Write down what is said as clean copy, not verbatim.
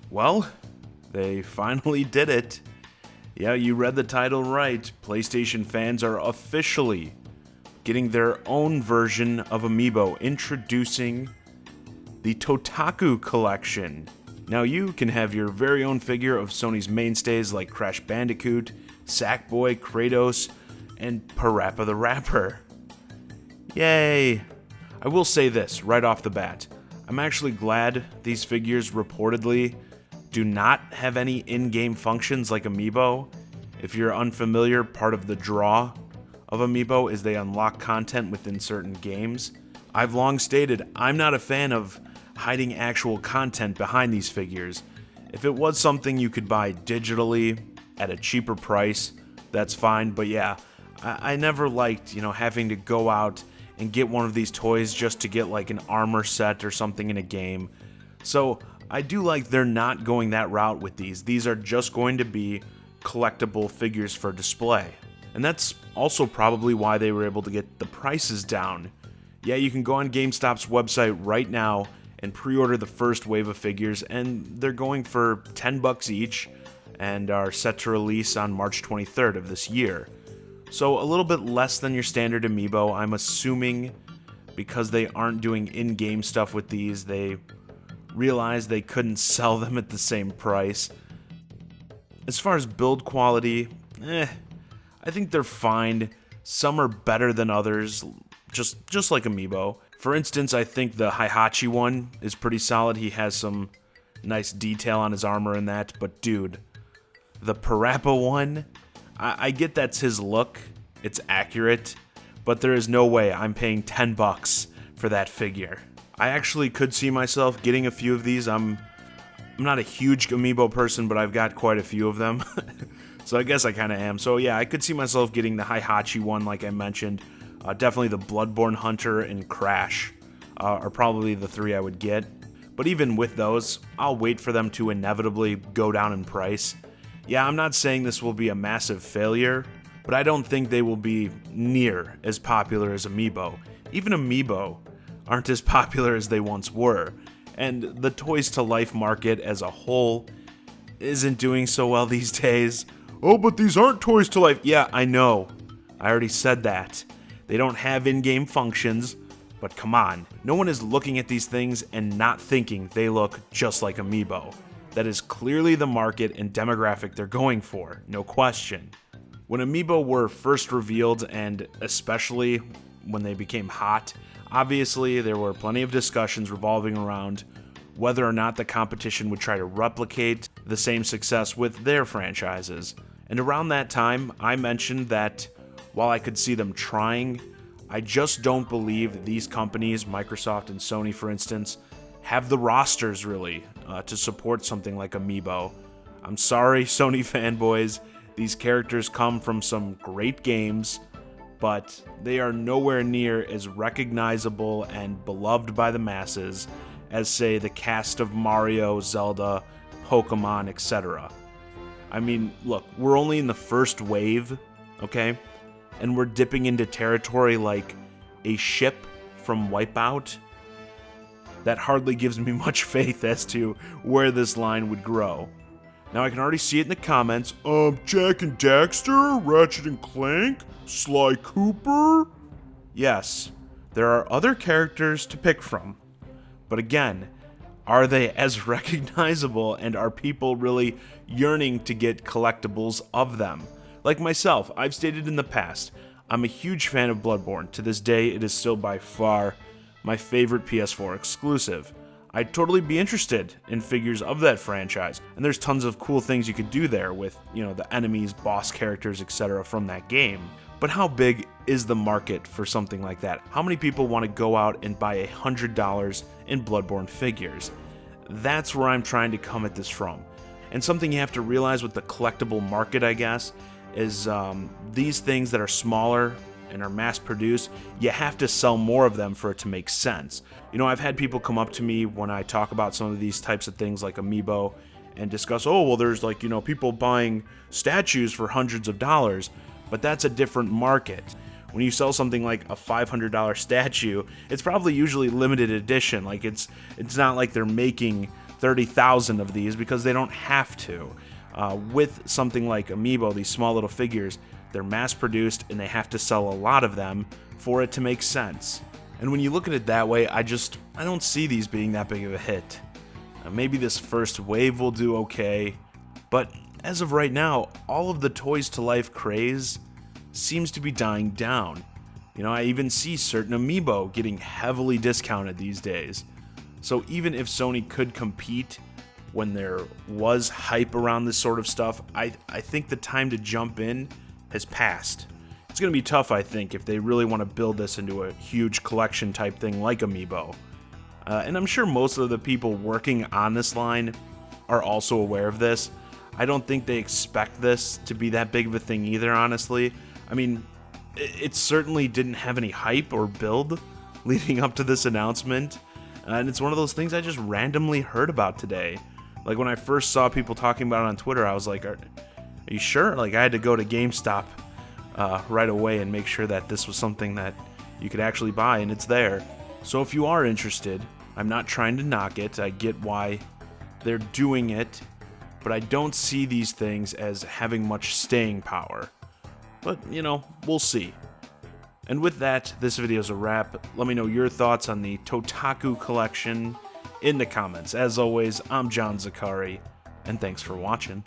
Well, they finally did it. Yeah, you read the title right. PlayStation fans are officially getting their own version of Amiibo, introducing the Totaku Collection. Now you can have your very own figure of Sony's mainstays like Crash Bandicoot, Sackboy, Kratos, and PARAPPA the Rapper. Yay! I will say this right off the bat. I'm actually glad these figures reportedly do not have any in-game functions like Amiibo. If you're unfamiliar, part of the draw of Amiibo is they unlock content within certain games. I've long stated I'm not a fan of hiding actual content behind these figures. If it was something you could buy digitally at a cheaper price, that's fine, but yeah, I never liked, having to go out and get one of these toys just to get like an armor set or something in a game. So I do like they're not going that route with these. These are just going to be collectible figures for display. And that's also probably why they were able to get the prices down. Yeah, you can go on GameStop's website right now and pre-order the first wave of figures, and they're going for $10 each and are set to release on March 23rd of this year. So a little bit less than your standard Amiibo. I'm assuming because they aren't doing in-game stuff with these, they realized they couldn't sell them at the same price. As far as build quality, I think they're fine. Some are better than others, just like Amiibo. For instance, I think the HEIHACHI one is pretty solid. He has some nice detail on his armor and that, but dude, the PARAPPA one, I get that's his look, it's accurate, but there is no way I'm paying $10 for that figure. I actually could see myself getting a few of these. I'm not a huge Amiibo person, but I've got quite a few of them. So I guess I kind of am. So yeah, I could see myself getting the HEIHACHI one like I mentioned. Definitely the Bloodborne Hunter and Crash are probably the three I would get. But even with those, I'll wait for them to inevitably go down in price. Yeah, I'm not saying this will be a massive failure, but I don't think they will be near as popular as Amiibo. Even Amiibo aren't as popular as they once were, and the Toys to Life market as a whole isn't doing so well these days. Oh, but these aren't Toys to Life. Yeah, I know. I already said that. They don't have in-game functions, but come on. No one is looking at these things and not thinking they look just like Amiibo. That is clearly the market and demographic they're going for, no question. When Amiibo were first revealed, and especially when they became hot, obviously there were plenty of discussions revolving around whether or not the competition would try to replicate the same success with their franchises. And around that time, I mentioned that while I could see them trying, I just don't believe these companies, Microsoft and Sony for instance, have the rosters really to support something like Amiibo. I'm sorry, Sony fanboys, these characters come from some great games, but they are nowhere near as recognizable and beloved by the masses as, say, the cast of Mario, Zelda, Pokemon, etc. I mean, look, we're only in the first wave, okay? And we're dipping into territory like a ship from Wipeout. That hardly gives me much faith as to where this line would grow. Now I can already see it in the comments. Jak and Daxter, Ratchet and Clank, Sly Cooper. Yes, there are other characters to pick from. But again, are they as recognizable, and are people really yearning to get collectibles of them? Like myself, I've stated in the past, I'm a huge fan of Bloodborne. To this day, it is still by far my favorite PS4 exclusive. I'd totally be interested in figures of that franchise, and there's tons of cool things you could do there with, the enemies, boss characters, etc. from that game. But how big is the market for something like that? How many people want to go out and buy $100 in Bloodborne figures? That's where I'm trying to come at this from. And something you have to realize with the collectible market, I guess, is these things that are smaller and are mass-produced, you have to sell more of them for it to make sense. I've had people come up to me when I talk about some of these types of things like Amiibo and discuss, there's people buying statues for hundreds of dollars, but that's a different market. When you sell something like a $500 statue, it's probably usually limited edition. Like it's not like they're making 30,000 of these because they don't have to. With something like Amiibo, these small little figures, they're mass-produced and they have to sell a lot of them for it to make sense. And when you look at it that way, I don't see these being that big of a hit. Maybe this first wave will do okay, but as of right now, all of the Toys to Life craze seems to be dying down. You know, I even see certain Amiibo getting heavily discounted these days. So even if Sony could compete when there was hype around this sort of stuff, I think the time to jump in has passed. It's going to be tough, I think, if they really want to build this into a huge collection type thing like Amiibo. And I'm sure most of the people working on this line are also aware of this. I don't think they expect this to be that big of a thing either, honestly. I mean, it certainly didn't have any hype or build leading up to this announcement. And it's one of those things I just randomly heard about today. Like when I first saw people talking about it on Twitter, I was like, are you sure? Like I had to go to GameStop right away and make sure that this was something that you could actually buy, and it's there. So if you are interested, I'm not trying to knock it. I get why they're doing it, but I don't see these things as having much staying power. But, you know, we'll see. And with that, this video's a wrap. Let me know your thoughts on the Totaku Collection in the comments. As always, I'm John Zakari, and thanks for watching.